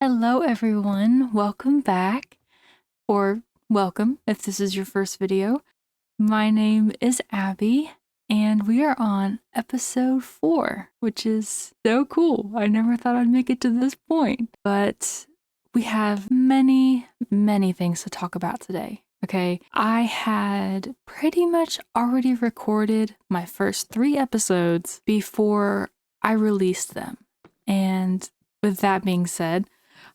Hello everyone, welcome back, or welcome if this is your first video. My name is Abby, and we are on episode 4, which is so cool. I never thought I'd make it to this point, but we have many things to talk about today. Okay, I had pretty much already recorded my first 3 episodes before I released them. And with that being said,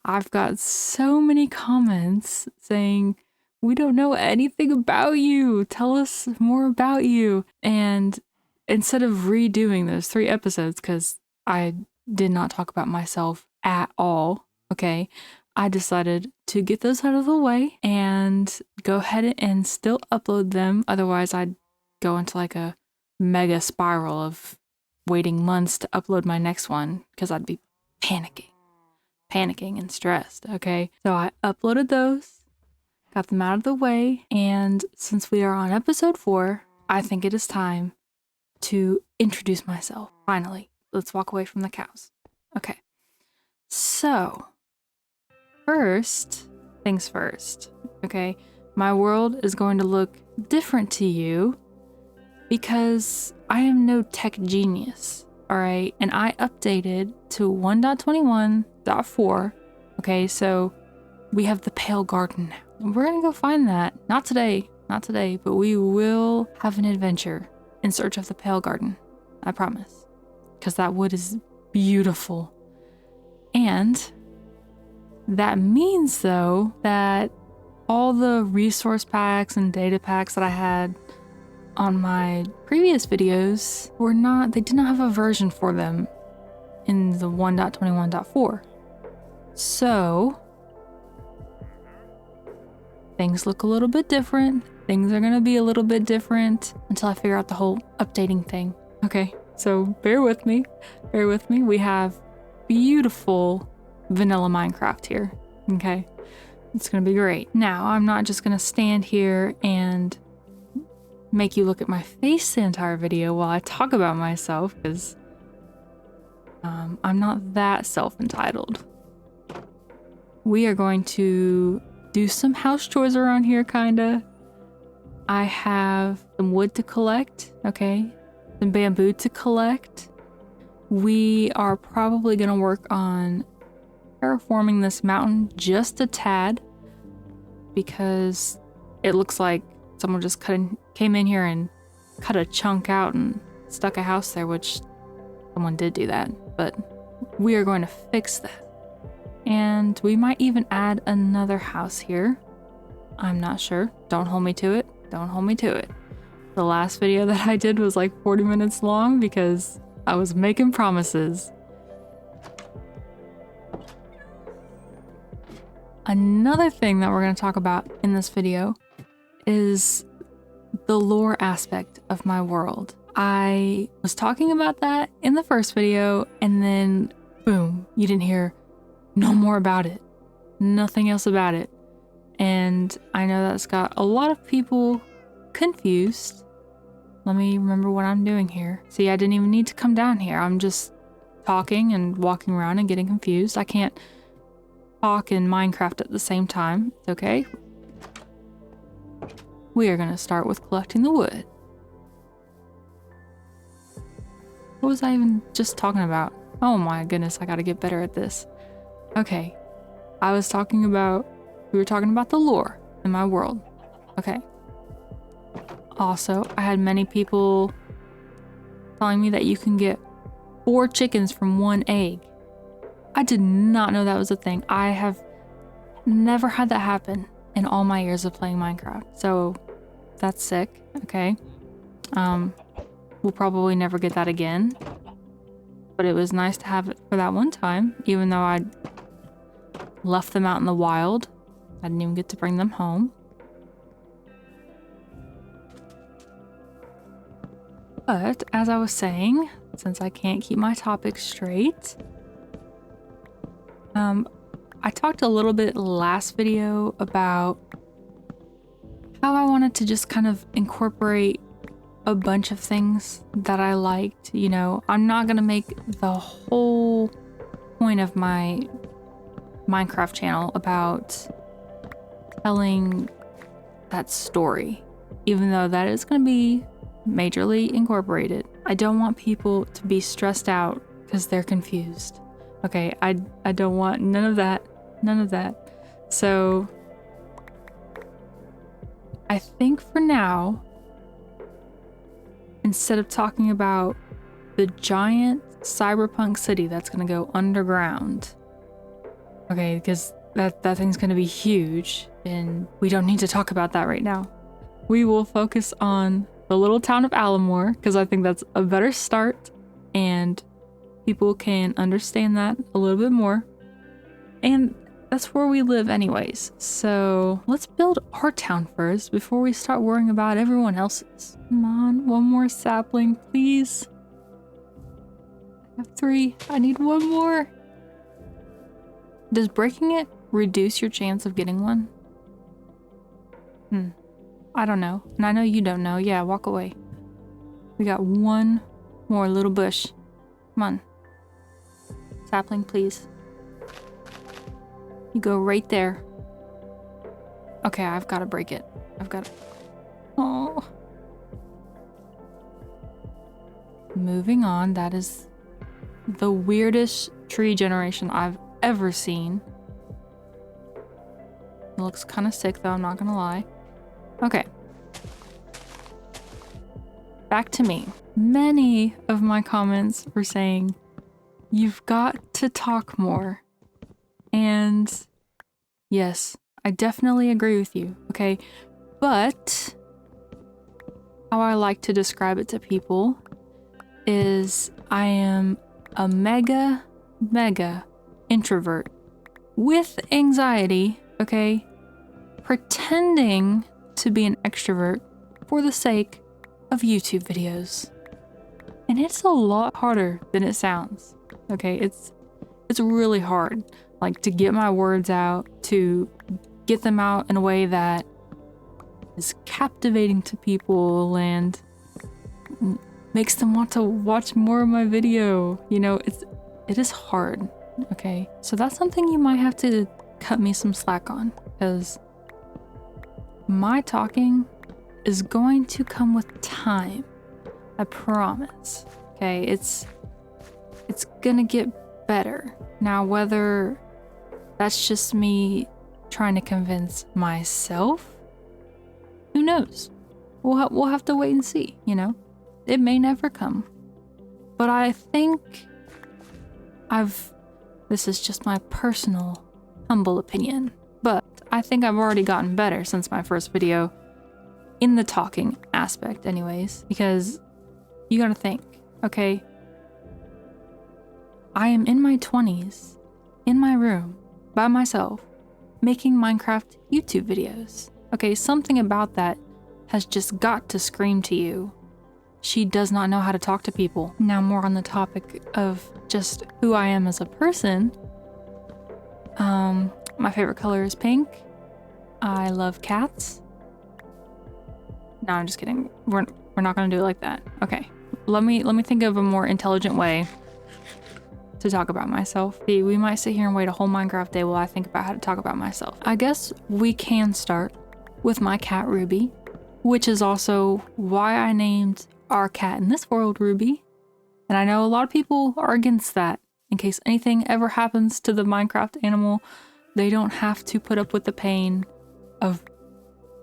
I've got so many comments saying, we don't know anything about you. Tell us more about you. And instead of redoing those 3 episodes, because I did not talk about myself at all, okay, I decided to get those out of the way and go ahead and still upload them. Otherwise, I'd go into like a mega spiral of waiting months to upload my next one because I'd be panicking and stressed, okay? So I uploaded those, got them out of the way, and since we are on episode 4, I think it is time to introduce myself. Finally, let's walk away from the cows. Okay, so first things first, okay? My world is going to look different to you because I am no tech genius. All right, and I updated to 1.21.4. Okay, so we have the Pale Garden now. And we're gonna go find that. Not today, but we will have an adventure in search of the Pale Garden. I promise. Because that wood is beautiful. And that means, though, that all the resource packs and data packs that I had on my previous videos they did not have a version for them in the 1.21.4. So things look a little bit different. Things are gonna be a little bit different until I figure out the whole updating thing. Okay, so bear with me. We have beautiful vanilla Minecraft here. Okay, it's gonna be great. Now, I'm not just gonna stand here and make you look at my face the entire video while I talk about myself, because I'm not that self-entitled. We are going to do some house chores around here, kinda. I have some wood to collect, okay? Some bamboo to collect. We are probably gonna work on terraforming this mountain just a tad, because it looks like someone just came in here and cut a chunk out and stuck a house there, which someone did do that, but we are going to fix that. And we might even add another house here. I'm not sure. Don't hold me to it. The last video that I did was like 40 minutes long because I was making promises. Another thing that we're going to talk about in this video is the lore aspect of my world. I was talking about that in the first video, and then boom, you didn't hear no more about it. Nothing else about it. And I know that's got a lot of people confused. Let me remember what I'm doing here. See, I didn't even need to come down here. I'm just talking and walking around and getting confused. I can't talk in Minecraft at the same time. It's okay. We are going to start with collecting the wood. What was I even just talking about? Oh my goodness, I gotta get better at this. Okay, we were talking about the lore in my world. Okay. Also, I had many people telling me that you can get 4 chickens from 1 egg. I did not know that was a thing. I have never had that happen in all my years of playing Minecraft. So that's sick. Okay. We'll probably never get that again. But it was nice to have it for that one time, even though I left them out in the wild. I didn't even get to bring them home. But as I was saying, since I can't keep my topics straight, I talked a little bit last video about how I wanted to just kind of incorporate a bunch of things that I liked. You know, I'm not gonna make the whole point of my Minecraft channel about telling that story, even though that is going to be majorly incorporated. I don't want people to be stressed out because they're confused. Okay, I don't want none of that. None of that. So I think for now, instead of talking about the giant cyberpunk city that's gonna go underground, okay, because that thing's gonna be huge and we don't need to talk about that right now. We will focus on the little town of Alamore because I think that's a better start and people can understand that a little bit more. And that's where we live anyways. So let's build our town first before we start worrying about everyone else's. Come on, one more sapling, please. I have 3. I need one more. Does breaking it reduce your chance of getting one? I don't know. And I know you don't know. Yeah, walk away. We got one more little bush. Come on. Sapling, please. You go right there. Okay, I've got to break it. I've got to... Oh. Moving on. That is the weirdest tree generation I've ever seen. It looks kind of sick though, I'm not gonna lie. Okay. Back to me. Many of my comments were saying, you've got to talk more. And yes, I definitely agree with you, okay? But how I like to describe it to people is I am a mega introvert with anxiety, okay? Pretending to be an extrovert for the sake of YouTube videos. And it's a lot harder than it sounds, okay? It's really hard, like, to get my words out, to get them out in a way that is captivating to people and makes them want to watch more of my video. You know, it is hard, okay? So that's something you might have to cut me some slack on, because my talking is going to come with time. I promise. Okay, it's gonna get better. Now, whether that's just me trying to convince myself, who knows? We'll have to wait and see, you know? It may never come. But I think this is just my personal, humble opinion, but I think I've already gotten better since my first video, in the talking aspect anyways, because you gotta think, okay? I am in my 20s, in my room, by myself, making Minecraft YouTube videos. Okay, something about that has just got to scream to you. She does not know how to talk to people. Now, more on the topic of just who I am as a person. My favorite color is pink. I love cats. No, I'm just kidding. We're not gonna do it like that. Okay, let me think of a more intelligent way to talk about myself. We might sit here and wait a whole Minecraft day while I think about how to talk about myself. I guess we can start with my cat Ruby, which is also why I named our cat in this world Ruby. And I know a lot of people are against that. In case anything ever happens to the Minecraft animal, they don't have to put up with the pain of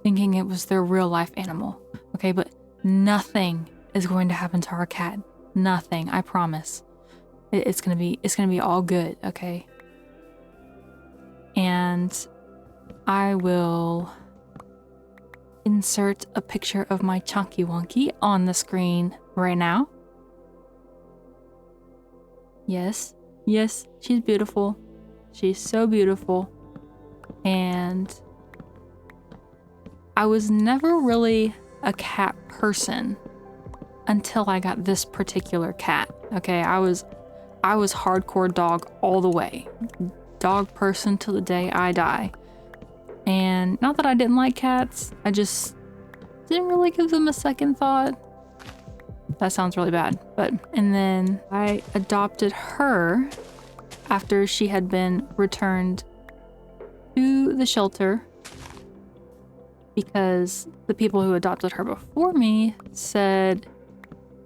thinking it was their real life animal. Okay, but nothing is going to happen to our cat. Nothing, I promise. It's gonna be all good, okay? And I will insert a picture of my Chunky Wonky on the screen right now. Yes, she's beautiful. She's so beautiful. And I was never really a cat person until I got this particular cat. Okay, I was hardcore dog all the way. Dog person till the day I die. And not that I didn't like cats, I just didn't really give them a second thought. That sounds really bad, and then I adopted her after she had been returned to the shelter because the people who adopted her before me said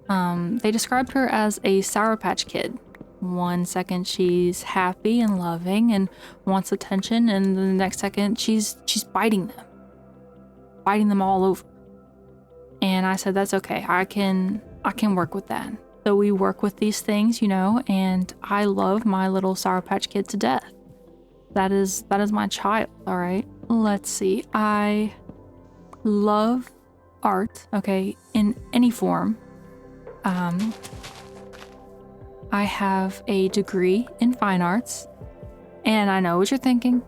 they described her as a Sour Patch Kid. One second she's happy and loving and wants attention, and the next second she's biting them all over. And I said, that's okay. I can work with that. So we work with these things, you know, and I love my little Sour Patch Kid to death. That is my child, all right? Let's see. I love art, okay, in any form. I have a degree in fine arts, and I know what you're thinking.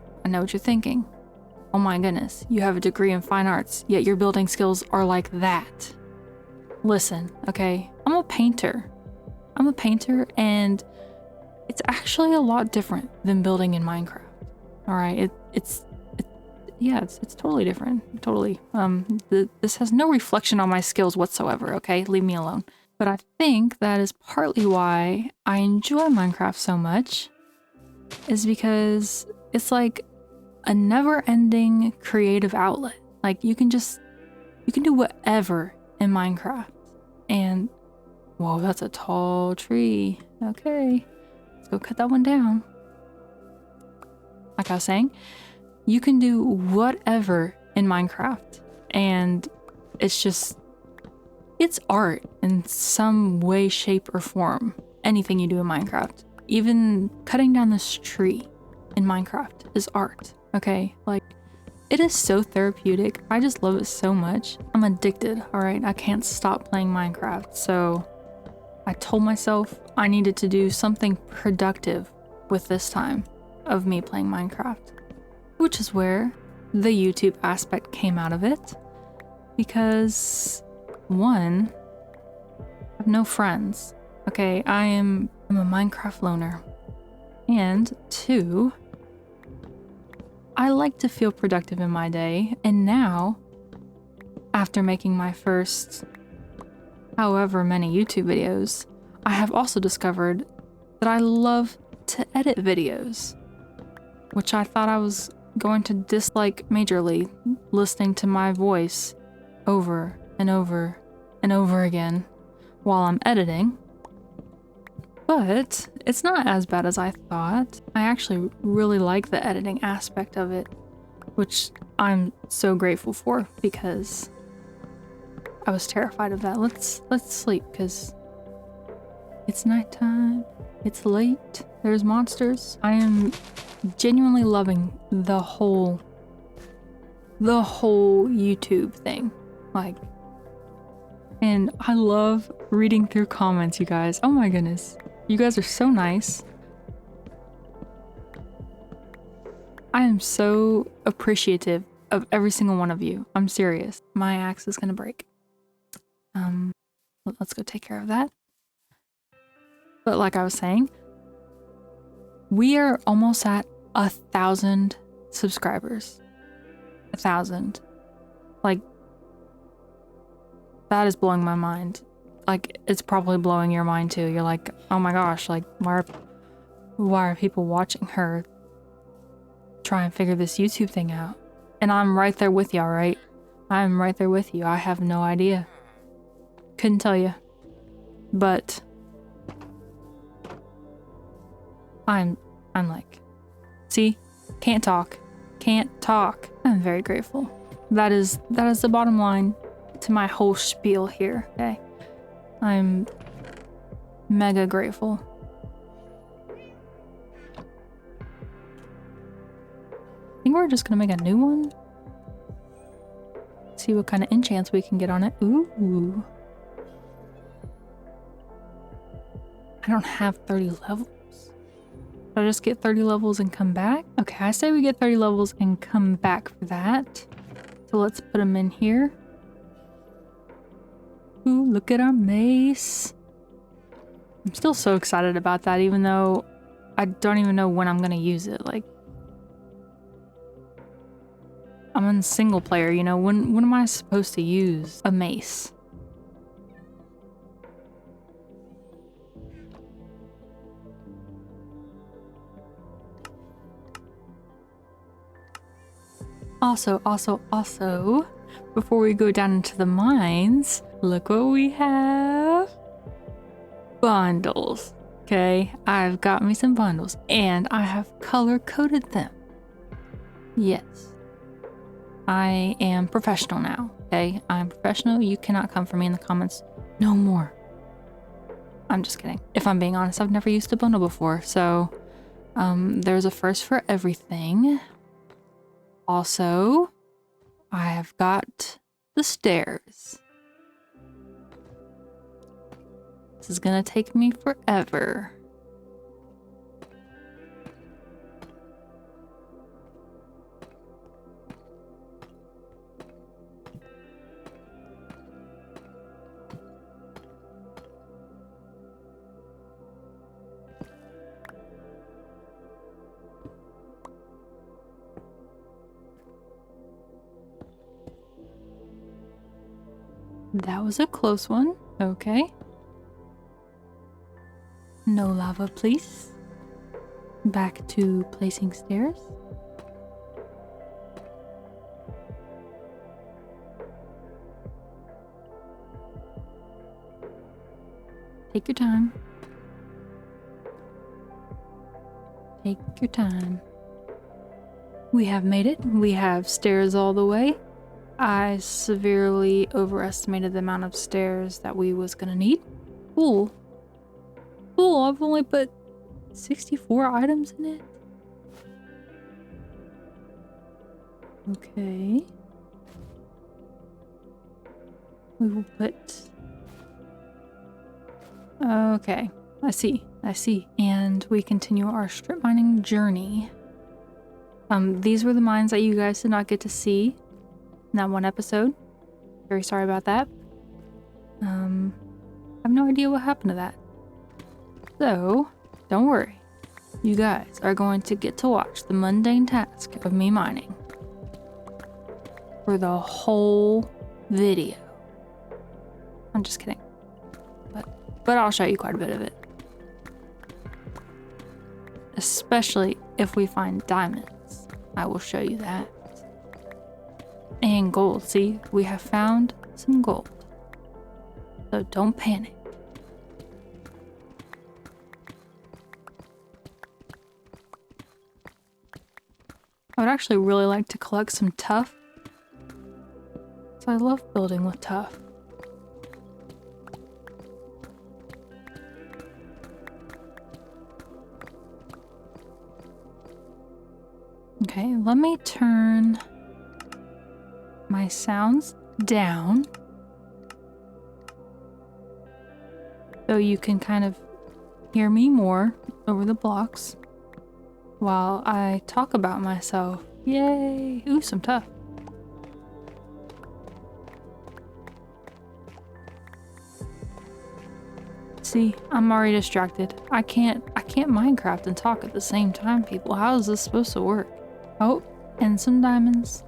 Oh my goodness, you have a degree in fine arts, yet your building skills are like that. Listen, okay, I'm a painter, and it's actually a lot different than building in Minecraft. All right, it's totally different. Totally. This has no reflection on my skills whatsoever, okay? Leave me alone. But I think that is partly why I enjoy Minecraft so much, is because it's like a never-ending creative outlet. Like you can do whatever in Minecraft. And whoa, that's a tall tree. Okay, let's go cut that one down. Like I was saying, you can do whatever in Minecraft, and it's art in some way, shape, or form. Anything you do in Minecraft. Even cutting down this tree in Minecraft is art, okay? Like, it is so therapeutic. I just love it so much. I'm addicted, all right? I can't stop playing Minecraft, so I told myself I needed to do something productive with this time of me playing Minecraft, which is where the YouTube aspect came out of it, because one, I have no friends. Okay, I'm a Minecraft loner. And two, I like to feel productive in my day. And now, after making my first however many YouTube videos, I have also discovered that I love to edit videos, which I thought I was going to dislike majorly, listening to my voice over and over and over again while I'm editing. But it's not as bad as I thought. I actually really like the editing aspect of it, which I'm so grateful for, because I was terrified of that. Let's sleep, because it's nighttime, it's late, there's monsters. I am genuinely loving the whole YouTube thing. Like, and I love reading through comments, you guys. Oh my goodness. You guys are so nice. I am so appreciative of every single one of you. I'm serious. My axe is gonna break. Let's go take care of that. But like I was saying, we are almost at 1,000 subscribers. 1,000. Like, that is blowing my mind. Like, it's probably blowing your mind too. You're like, oh my gosh, like, why are people watching her try and figure this YouTube thing out? And I'm right there with you, alright? I'm right there with you. I have no idea. Couldn't tell you. But I'm like, see? Can't talk. I'm very grateful. That is the bottom line to my whole spiel here, okay? I'm mega grateful. I think we're just gonna make a new one. See what kind of enchants we can get on it. Ooh. I don't have 30 levels. Should I just get 30 levels and come back? Okay, I say we get 30 levels and come back for that. So let's put them in here. Ooh, look at our mace. I'm still so excited about that, even though I don't even know when I'm gonna use it. Like, I'm in single player, you know, when am I supposed to use a mace? Also, before we go down into the mines, look what we have. Bundles. Okay, I've got me some bundles and I have color-coded them. Yes. I am professional now, okay? I'm professional. You cannot come for me in the comments no more. I'm just kidding. If I'm being honest, I've never used a bundle before, so there's a first for everything. Also, I have got the stairs. This is gonna take me forever. That was a close one. Okay. No lava, please. Back to placing stairs. Take your time. Take your time. We have made it. We have stairs all the way. I severely overestimated the amount of stairs that we was gonna need. Cool. Cool, I've only put 64 items in it. Okay. We will put... Okay, I see. And we continue our strip mining journey. These were the mines that you guys did not get to see in that one episode. Very sorry about that. I have no idea what happened to that. So, don't worry. You guys are going to get to watch the mundane task of me mining for the whole video. I'm just kidding. But I'll show you quite a bit of it. Especially if we find diamonds. I will show you that. And gold. See, we have found some gold. So don't panic. I would actually really like to collect some tuff. So I love building with tuff. Okay, let me turn my sounds down so you can kind of hear me more over the blocks while I talk about myself. Yay! Ooh, some tuff. See, I'm already distracted. I can't Minecraft and talk at the same time, people. How is this supposed to work? Oh, and some diamonds.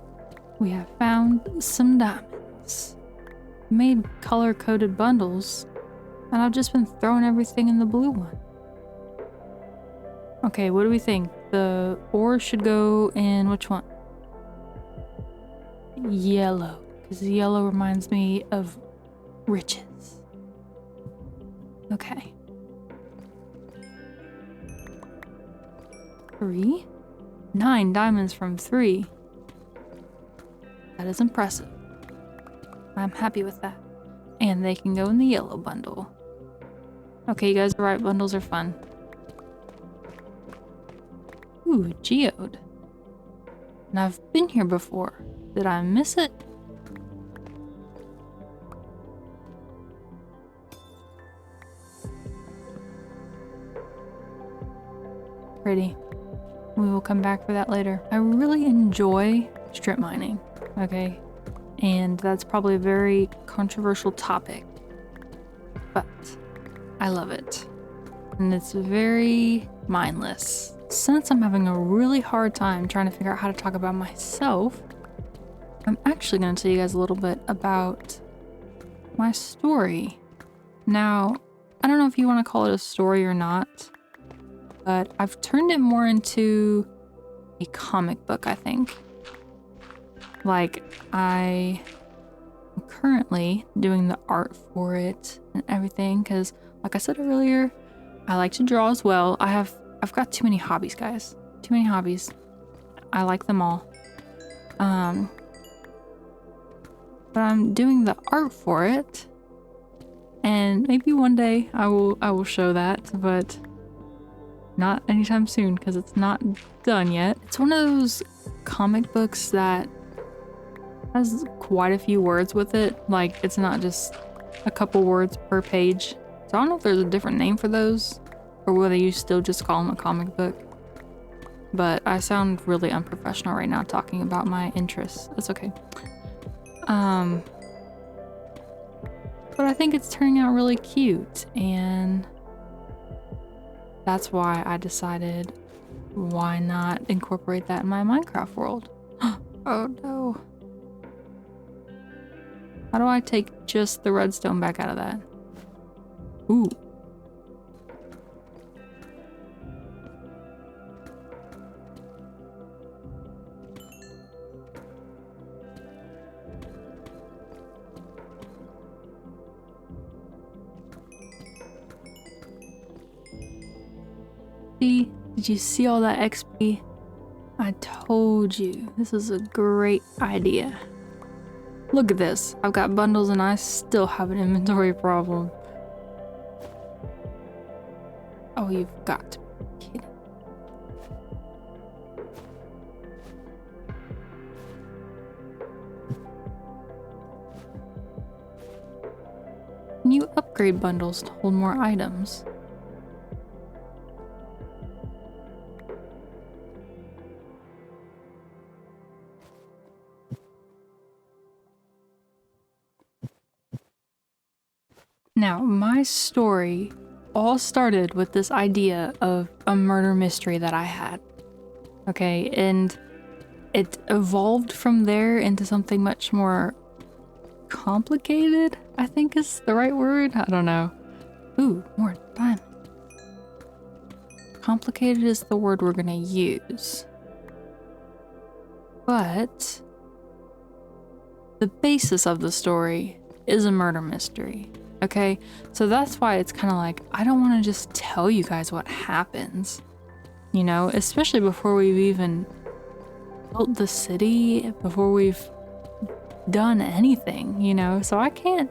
We have found some diamonds. Made color-coded bundles, and I've just been throwing everything in the blue one. Okay, what do we think? The ore should go in which one? Yellow, because yellow reminds me of riches. Okay. 3. 9 diamonds from 3. That is impressive. I'm happy with that. And they can go in the yellow bundle. Okay, you guys are right. Bundles are fun. Ooh, a geode. And I've been here before. Did I miss it? Pretty. We will come back for that later. I really enjoy strip mining, okay? And that's probably a very controversial topic, but I love it. And it's very mindless. Since I'm having a really hard time trying to figure out how to talk about myself, I'm actually going to tell you guys a little bit about my story. Now, I don't know if you want to call it a story or not, but I've turned it more into a comic book, I think. Like, I am currently doing the art for it and everything because, like I said earlier, I like to draw as well. I've got too many hobbies, guys. Too many hobbies. I like them all. But I'm doing the art for it, and maybe one day I will show that, but not anytime soon because it's not done yet. It's one of those comic books that has quite a few words with it. Like, it's not just a couple words per page. So I don't know if there's a different name for those, or whether you still just call them a comic book. But I sound really unprofessional right now talking about my interests. It's okay. But I think it's turning out really cute, and that's why I decided, why not incorporate that in my Minecraft world? Oh no. How do I take just the redstone back out of that? Ooh. See? Did you see all that XP? I told you, this is a great idea. Look at this. I've got bundles and I still have an inventory problem. Oh, you've got to be kidding. Can you upgrade bundles to hold more items? Now, my story all started with this idea of a murder mystery that I had. Okay, and it evolved from there into something much more complicated, I think is the right word. I don't know. Ooh, more diamonds. Complicated is the word we're gonna use. But the basis of the story is a murder mystery. Okay, so that's why it's kind of like, I don't want to just tell you guys what happens, you know, especially before we've even built the city, before we've done anything, you know, so I can't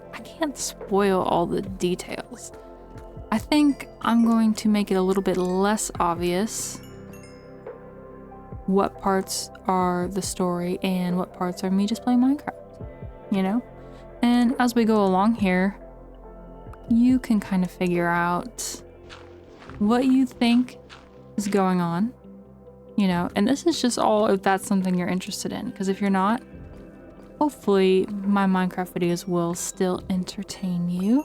spoil all the details. I think I'm going to make it a little bit less obvious what parts are the story and what parts are me just playing Minecraft, you know, and as we go along here, you can kind of figure out what you think is going on, you know, and this is just all if that's something you're interested in, because if you're not, hopefully my Minecraft videos will still entertain you.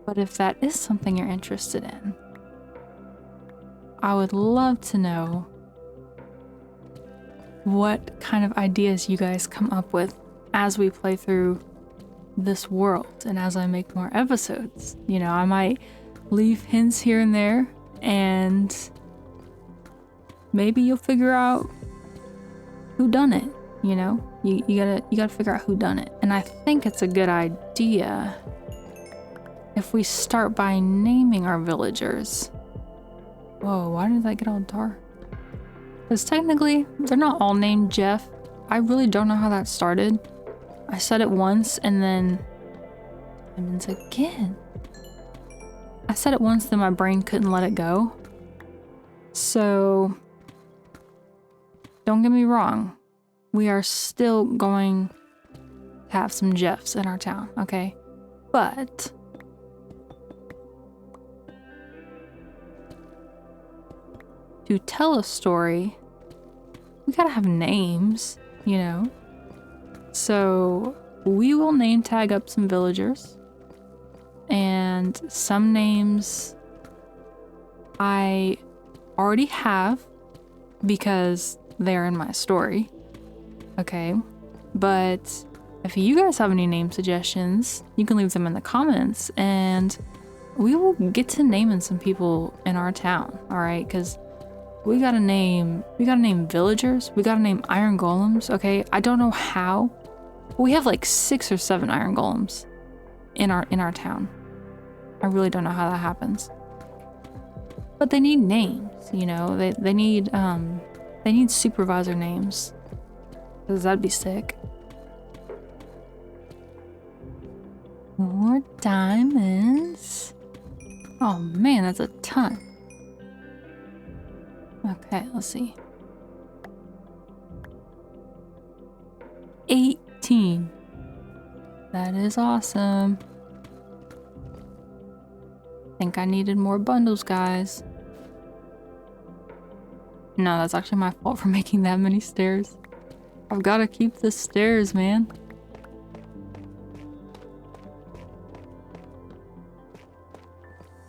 But if that is something you're interested in, I would love to know what kind of ideas you guys come up with as we play through this world and as I make more episodes. You know, I might leave hints here and there, and maybe you'll figure out who done it. You know, you gotta figure out who done it. And I think it's a good idea if we start by naming our villagers. Whoa, why did that get all dark? Because technically they're not all named Jeff. I really don't know how that started. I said it once and then diamonds again. I said it once, then my brain couldn't let it go. So don't get me wrong, we are still going to have some Jeffs in our town, okay? But to tell a story, we gotta have names, you know? So we will name tag up some villagers, and some names I already have because they're in my story, okay? But if you guys have any name suggestions, you can leave them in the comments and we will get to naming some people in our town, all right? Because We gotta name villagers. We gotta name iron golems, okay? I don't know how. We have like 6 or 7 iron golems in our town. I really don't know how that happens. But they need names, you know? They need supervisor names. 'Cause that'd be sick. More diamonds. Oh man, that's a ton. Okay, let's see. 18. That is awesome. Think I needed more bundles, guys. No, that's actually my fault for making that many stairs. I've got to keep the stairs, man.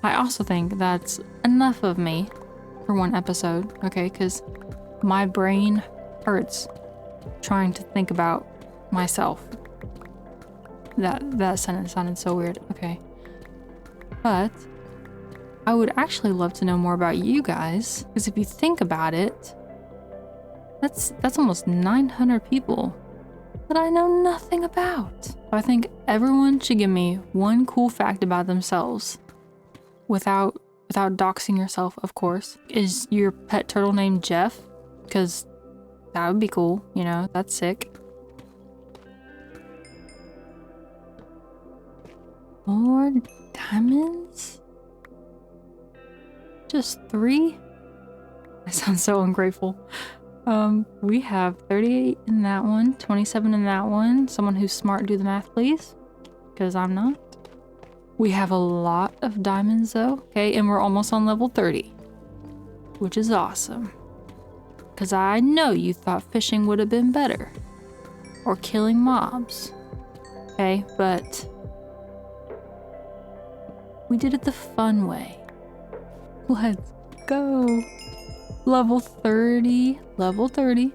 I also think that's enough of me for one episode, okay? Because my brain hurts trying to think about myself. That sentence sounded so weird. Okay. But I would actually love to know more about you guys, because if you think about it, that's almost 900 people that I know nothing about. I think everyone should give me one cool fact about themselves without doxing yourself, of course. Is your pet turtle named Jeff? Because that would be cool, you know, that's sick. More diamonds? Just 3? I sound so ungrateful. We have 38 in that one, 27 in that one. Someone who's smart, do the math, please. Because I'm not. We have a lot of diamonds though, okay? And we're almost on level 30, which is awesome. Because I know you thought fishing would have been better. Or killing mobs. Okay, but we did it the fun way. Let's go. Level 30. Level 30.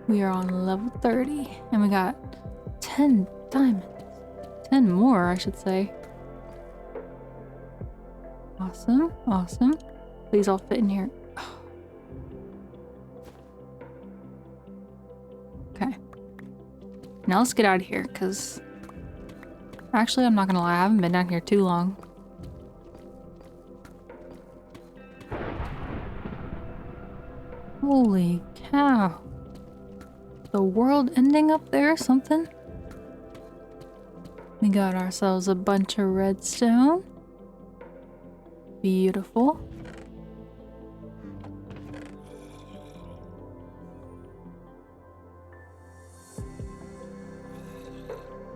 We are on level 30. And we got 10 diamonds. 10 more, I should say. Awesome. Awesome. Please all fit in here. Okay. Now let's get out of here, because actually, I'm not gonna lie, I haven't been down here too long. Holy cow. The world ending up there or something? We got ourselves a bunch of redstone. Beautiful.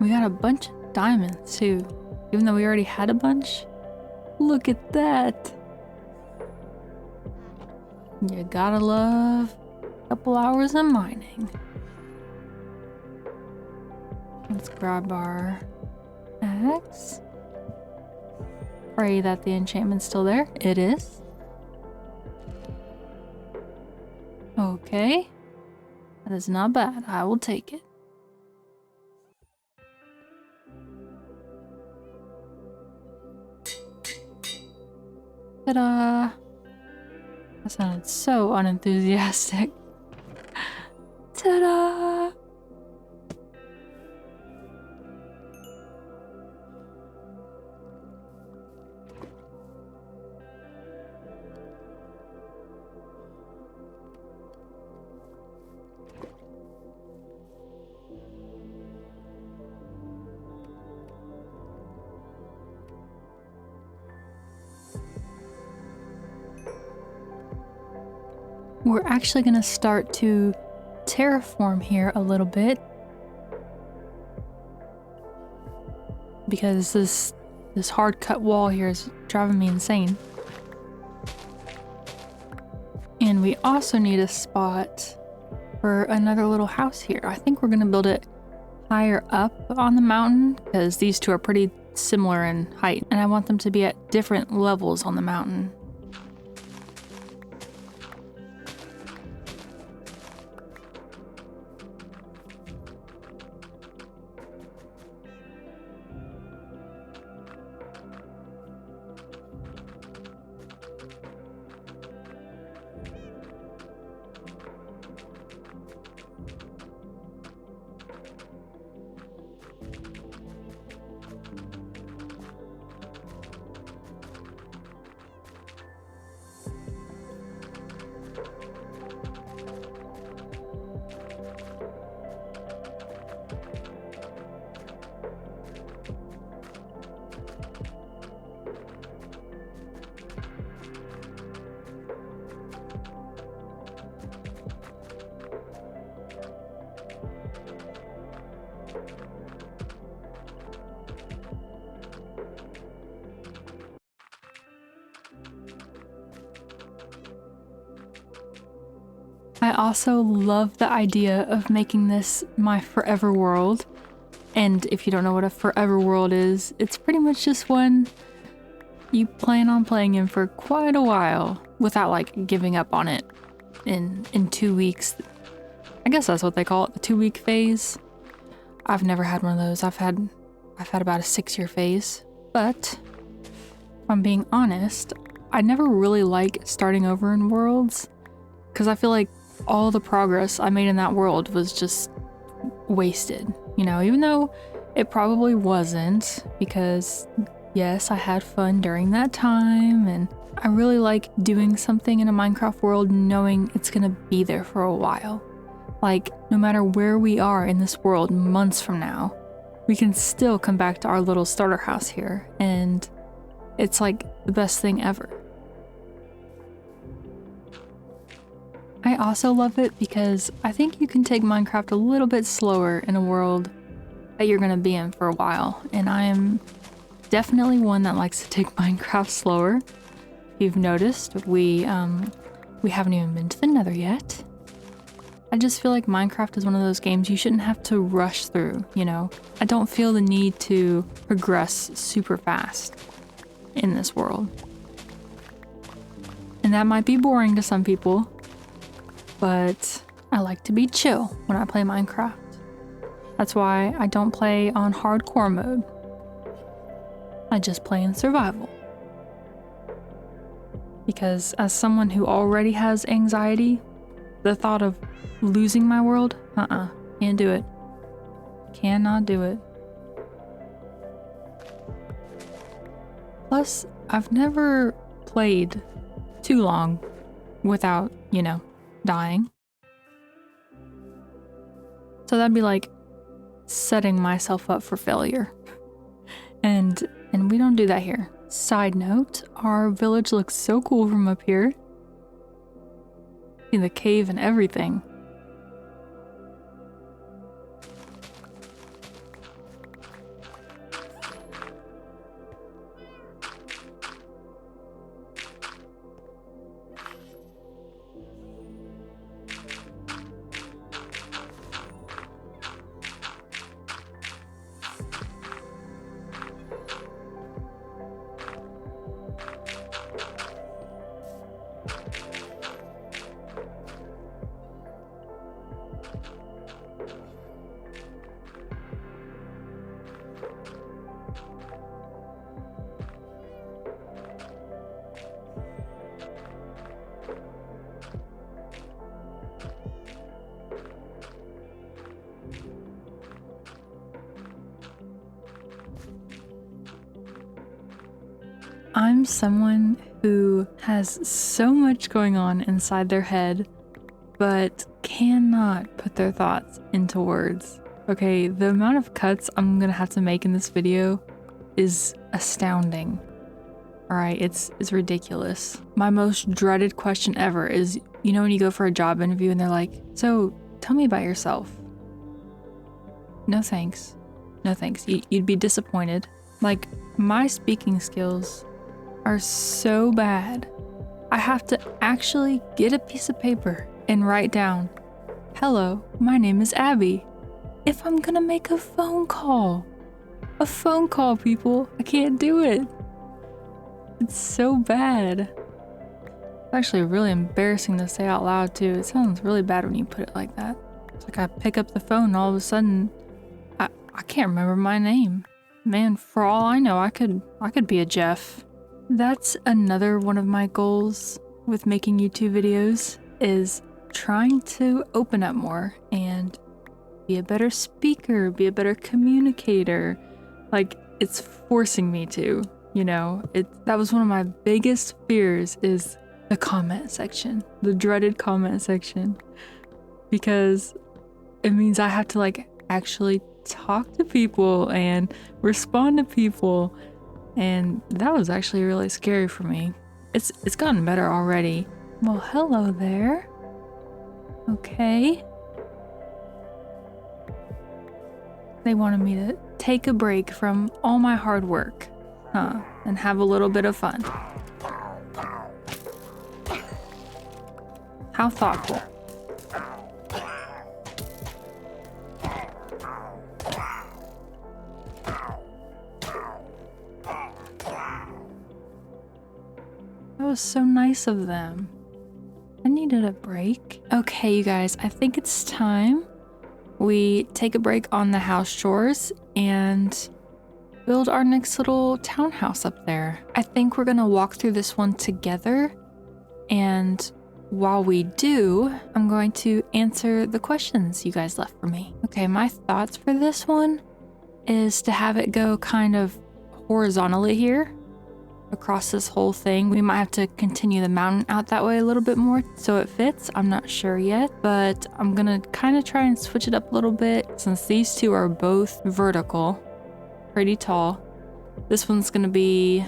We got a bunch of diamonds too, even though we already had a bunch. Look at that. You gotta love a couple hours of mining. Let's grab our axe. Pray that the enchantment's still there. It is. Okay. That is not bad. I will take it. Ta-da! That sounded so unenthusiastic. Ta-da! We're actually going to start to terraform here a little bit, because this hard cut wall here is driving me insane. And we also need a spot for another little house here. I think we're going to build it higher up on the mountain, because these two are pretty similar in height, and I want them to be at different levels on the mountain. I also love the idea of making this my forever world. And if you don't know what a forever world is, it's pretty much just one you plan on playing in for quite a while without like giving up on it in 2 weeks. I guess that's what they call it, the 2-week phase. I've never had one of those. I've had about a 6-year phase. But if I'm being honest, I never really like starting over in worlds because I feel like all the progress I made in that world was just wasted, you know, even though it probably wasn't, because yes, I had fun during that time, and I really like doing something in a Minecraft world knowing it's gonna be there for a while. Like, no matter where we are in this world months from now, we can still come back to our little starter house here, and it's like the best thing ever. I also love it because I think you can take Minecraft a little bit slower in a world that you're gonna be in for a while, and I am definitely one that likes to take Minecraft slower. If you've noticed, we haven't even been to the Nether yet. I just feel like Minecraft is one of those games you shouldn't have to rush through, you know? I don't feel the need to progress super fast in this world. And that might be boring to some people, but I like to be chill when I play Minecraft. That's why I don't play on hardcore mode. I just play in survival. Because as someone who already has anxiety, the thought of losing my world, can't do it. Cannot do it. Plus, I've never played too long without, you know, dying. So that'd be like setting myself up for failure. And we don't do that here. Side note, our village looks so cool from up here. In the cave and everything. I'm someone who has so much going on inside their head, but cannot put their thoughts into words. Okay, the amount of cuts I'm gonna have to make in this video is astounding. Alright, it's ridiculous. My most dreaded question ever is, you know when you go for a job interview and they're like, so tell me about yourself. No thanks. No thanks. You'd be disappointed. Like, my speaking skills are so bad. I have to actually get a piece of paper and write down, hello, my name is Abby. If I'm gonna make a phone call, people, I can't do it. It's so bad. It's actually really embarrassing to say out loud too. It sounds really bad when you put it like that. It's like I pick up the phone and all of a sudden, I can't remember my name. Man, for all I know, I could be a Jeff. That's another one of my goals with making YouTube videos, is trying to open up more and be a better speaker, be a better communicator. Like, it's forcing me to, you know? That was one of my biggest fears, is the comment section, the dreaded comment section, because it means I have to like actually talk to people and respond to people. And that was actually really scary for me. It's gotten better already. Well, hello there. Okay. They wanted me to take a break from all my hard work, and have a little bit of fun. How thoughtful. was so nice of them. I needed a break. Okay, you guys, I think it's time we take a break on the house chores and build our next little townhouse up there. I think we're gonna walk through this one together, and while we do, I'm going to answer the questions you guys left for me. Okay, my thoughts for this one is to have it go kind of horizontally here across this whole thing. We might have to continue the mountain out that way a little bit more so it fits. I'm not sure yet, but I'm gonna kind of try and switch it up a little bit since these two are both vertical, pretty tall. This one's gonna be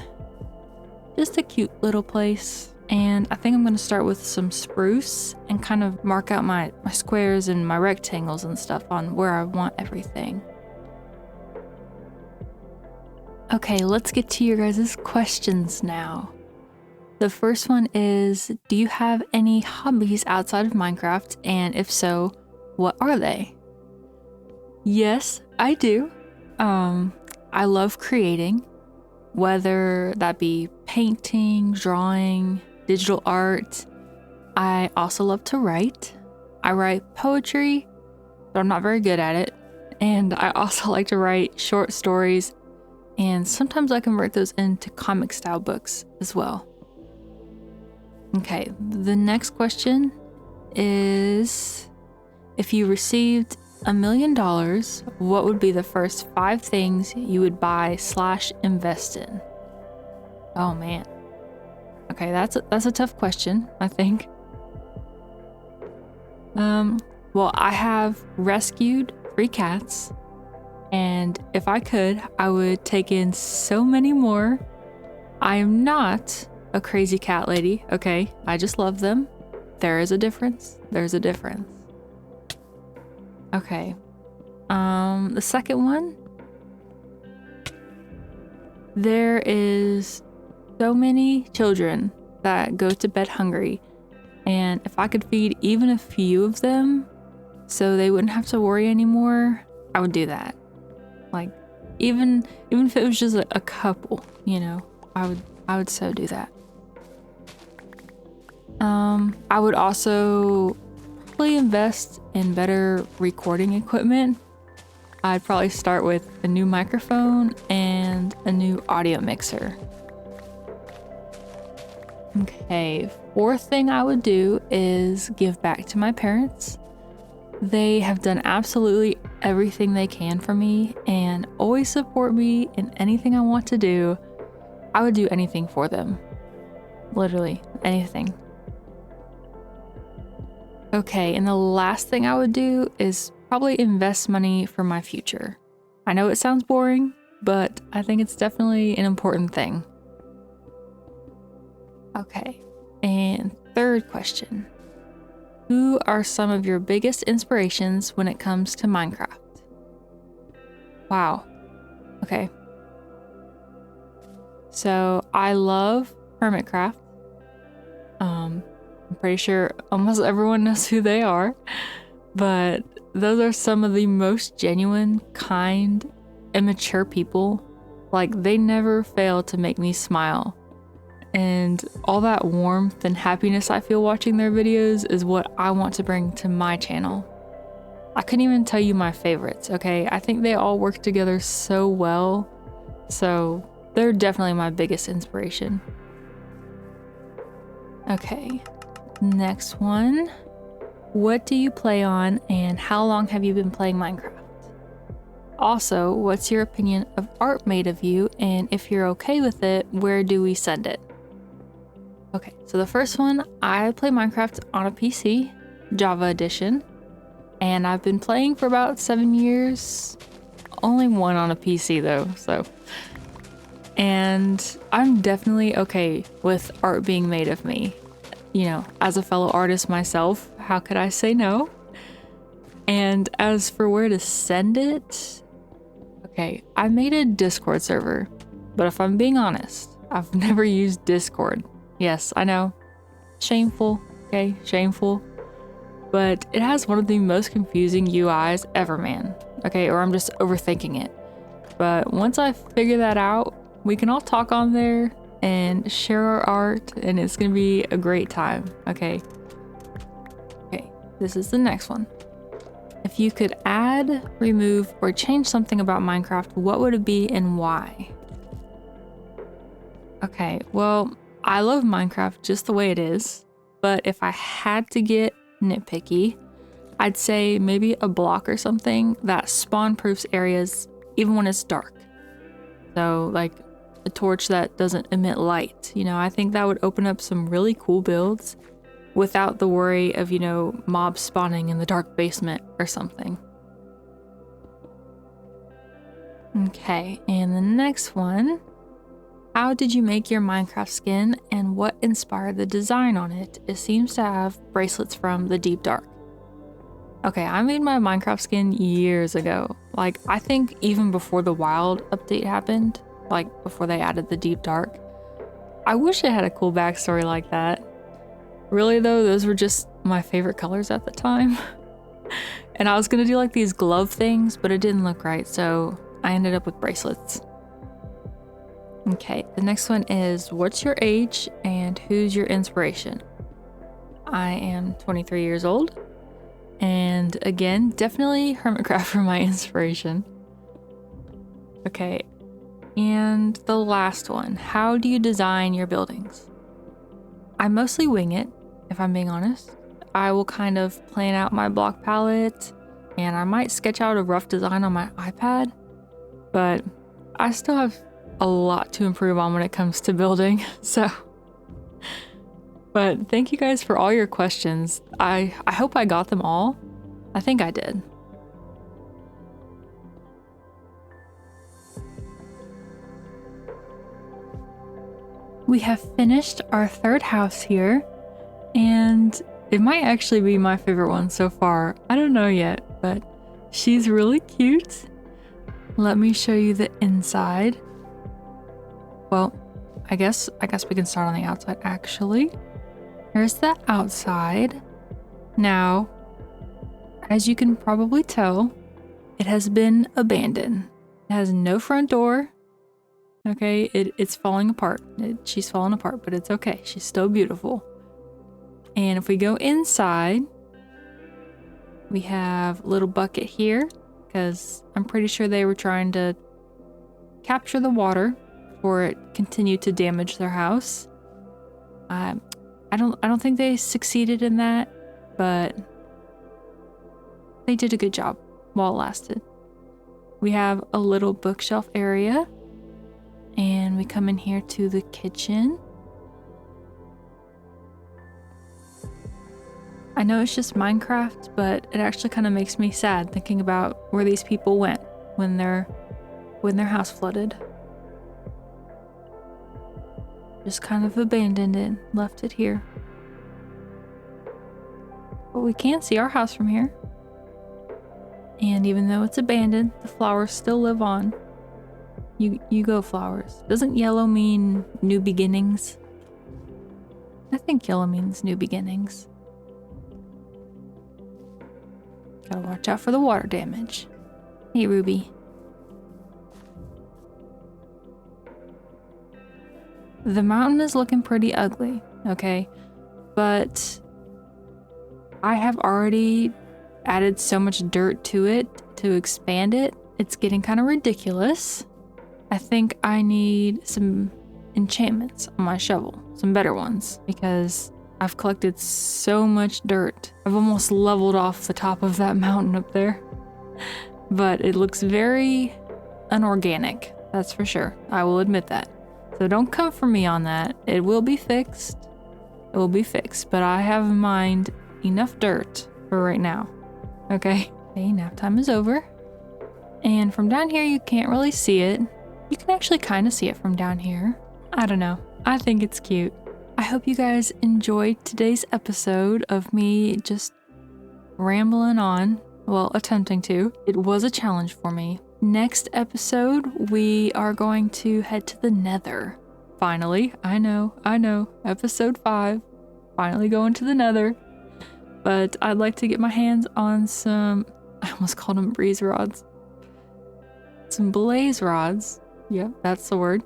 just a cute little place. And I think I'm gonna start with some spruce and kind of mark out my squares and my rectangles and stuff on where I want everything. Okay, let's get to your guys' questions now. The first one is, do you have any hobbies outside of Minecraft? And if so, what are they? Yes, I do. I love creating, whether that be painting, drawing, digital art. I also love to write. I write poetry, but I'm not very good at it. And I also like to write short stories, and sometimes I convert those into comic style books as well. Okay, the next question is, if you received $1 million, what would be the first 5 things you would buy / invest in? Oh man. Okay, that's a tough question, I think. Well, I have rescued 3 cats, and if I could, I would take in so many more. I am not a crazy cat lady, okay? I just love them. There is a difference. There's a difference. Okay. The second one. There is so many children that go to bed hungry, and if I could feed even a few of them so they wouldn't have to worry anymore, I would do that. Like, even if it was just a couple, you know, I would so do that. I would also probably invest in better recording equipment. I'd probably start with a new microphone and a new audio mixer. Okay, 4th thing I would do is give back to my parents. They have done absolutely everything they can for me and always support me in anything I want to do. I would do anything for them. Literally anything. Okay, and the last thing I would do is probably invest money for my future. I know it sounds boring, but I think it's definitely an important thing. Okay, and 3rd question. Who are some of your biggest inspirations when it comes to Minecraft? Wow. Okay. So I love Hermitcraft. I'm pretty sure almost everyone knows who they are, but those are some of the most genuine, kind, and mature people. Like, they never fail to make me smile. And all that warmth and happiness I feel watching their videos is what I want to bring to my channel. I couldn't even tell you my favorites, okay? I think they all work together so well. So they're definitely my biggest inspiration. Okay, next one. What do you play on, and how long have you been playing Minecraft? Also, what's your opinion of art made of you, and if you're okay with it, where do we send it? Okay, so the first one, I play Minecraft on a PC, Java Edition, and I've been playing for about 7 years. Only one on a PC though, so. And I'm definitely okay with art being made of me. You know, as a fellow artist myself, how could I say no? And as for where to send it, okay, I made a Discord server, but if I'm being honest, I've never used Discord. Yes, I know. Shameful, okay? Shameful. But it has one of the most confusing UIs ever, man. Okay, or I'm just overthinking it. But once I figure that out, we can all talk on there and share our art, and it's gonna be a great time. Okay, this is the next one. If you could add, remove, or change something about Minecraft, what would it be and why? Okay, well, I love Minecraft just the way it is, but if I had to get nitpicky, I'd say maybe a block or something that spawn-proofs areas even when it's dark. So like a torch that doesn't emit light. I think that would open up some really cool builds without the worry of, mobs spawning in the dark basement or something. Okay, and the next one. How did you make your Minecraft skin and what inspired the design on it? It seems to have bracelets from the Deep Dark. Okay, I made my Minecraft skin years ago. Like, I think even before the Wild update happened, like before they added the Deep Dark. I wish it had a cool backstory like that. Really though, those were just my favorite colors at the time. And I was gonna do like these glove things, but it didn't look right, so I ended up with bracelets. Okay, the next one is, what's your age and who's your inspiration? I am 23 years old, and again, definitely Hermitcraft for my inspiration. Okay, and the last one, how do you design your buildings? I mostly wing it, if I'm being honest. I will kind of plan out my block palette, and I might sketch out a rough design on my iPad, but I still have a lot to improve on when it comes to building, so. But thank you guys for all your questions. I hope I got them all. I think I did. We have finished our third house here, and it might actually be my favorite one so far. I don't know yet, but she's really cute. Let me show you the inside. Well, I guess we can start on the outside actually. Here's the outside. Now, as you can probably tell, it has been abandoned. It has no front door. Okay, it's falling apart. She's falling apart, but it's okay. She's still beautiful. And if we go inside, we have a little bucket here because I'm pretty sure they were trying to capture the water before it continued to damage their house. I don't think they succeeded in that, but they did a good job while it lasted. We have a little bookshelf area, and we come in here to the kitchen. I know it's just Minecraft, but it actually kind of makes me sad thinking about where these people went when their house flooded. Just kind of abandoned it, left it here. But we can see our house from here. And even though it's abandoned, the flowers still live on. You go, flowers. Doesn't yellow mean new beginnings? I think yellow means new beginnings. Gotta watch out for the water damage. Hey, Ruby. The mountain is looking pretty ugly, okay? But I have already added so much dirt to it to expand it. It's getting kind of ridiculous. I think I need some enchantments on my shovel, some better ones, because I've collected so much dirt. I've almost leveled off the top of that mountain up there. But it looks very unorganic, that's for sure. I will admit that. So don't come for me on that. It will be fixed. It will be fixed, but I have in mind enough dirt for right now. Okay, nap time is over. And from down here, you can't really see it. You can actually kind of see it from down here. I don't know. I think it's cute. I hope you guys enjoyed today's episode of me just rambling on. Well, attempting to. It was a challenge for me. Next episode, we are going to head to the Nether. Finally, I know. Episode 5. Finally going to the Nether. But I'd like to get my hands on some, I almost called them breeze rods. Some blaze rods. Yep, that's the word.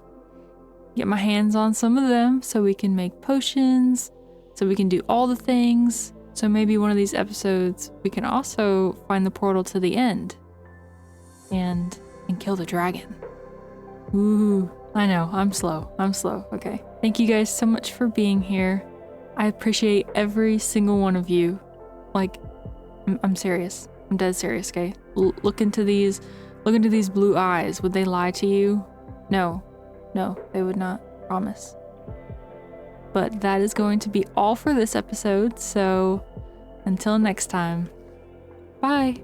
get my hands on some of them so we can make potions, so we can do all the things. So maybe one of these episodes we can also find the portal to the end and kill the dragon. Ooh, I know, I'm slow. Okay. Thank you guys so much for being here. I appreciate every single one of you. Like, I'm serious. I'm dead serious, okay? Look into these blue eyes. Would they lie to you? No, they would not. Promise. But that is going to be all for this episode. So until next time, bye.